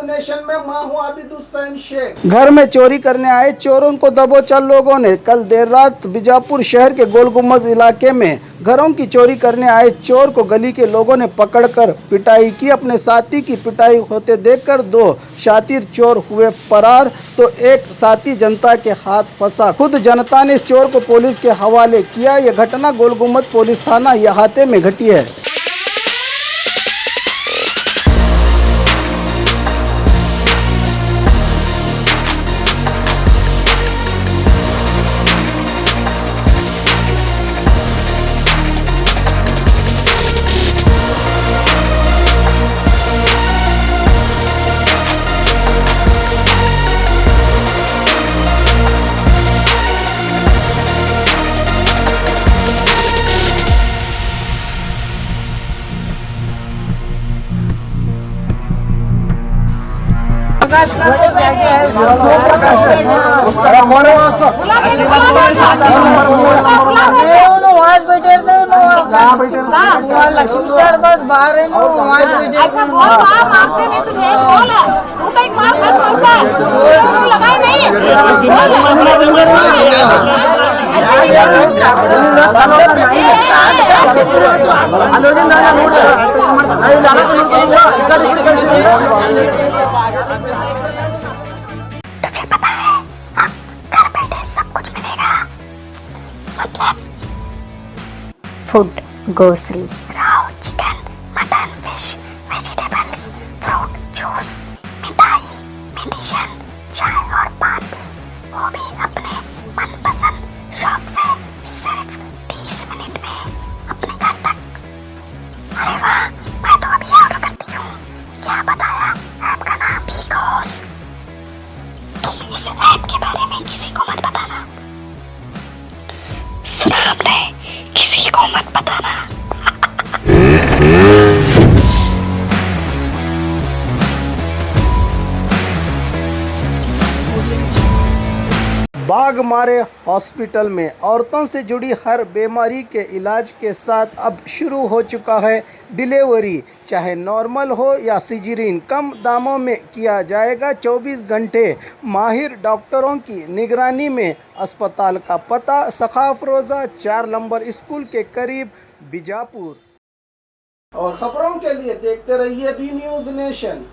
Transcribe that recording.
Nation में मैं हूं आबिद हुसैन शेख। घर में चोरी करने आए चोरों को दबोचा लोगों ने। कल देर रात बीजापुर शहर के गोल गुम्बद इलाके में घरों की चोरी करने आए चोर को गली के लोगों ने पकड़कर पिटाई की। अपने साथी की पिटाई होते देखकर दो शातिर चोर हुए फरार तो एक साथी जनता के हाथ फंसा। खुद जनता ने इस चोर को पुलिस के हवाले किया। यह घटना गोल गुम्बद पुलिस थाना यहाते में घटी है। प्रकाश का तो क्या क्या है वहाँ बैठे थे वहाँ लक्ष्मी सर बस बाहर है वहाँ बैठे तुझे पता है अब घर बैठे सब कुछ मिलेगा, मतलब food, grocery, Rao, chicken, mutton, fish, vegetables, fruit, juice, मिठाई, मेडिसिन, चाय और पानी, वो भी अपने मनपसंद शॉप से सिर्फ 30 मिनट में अपने घर तक। अरे वाह, मैं तो अभी ऑर्डर करती हूँ। क्या बताया? ऐप का नाम बिगोस। तुम इस ऐप के बारे में किसी को मत बताना। सुना हमने, किसी को मत बताना। बाघ मारे हॉस्पिटल में औरतों से जुड़ी हर बीमारी के इलाज के साथ अब शुरू हो चुका है डिलीवरी। चाहे नॉर्मल हो या सिजेरियन, कम दामों में किया जाएगा। 24 घंटे माहिर डॉक्टरों की निगरानी में। अस्पताल का पता सखाफ रोज़ा 4 नंबर स्कूल के करीब, बीजापुर। और खबरों के लिए देखते रहिए बी न्यूज़ नेशन।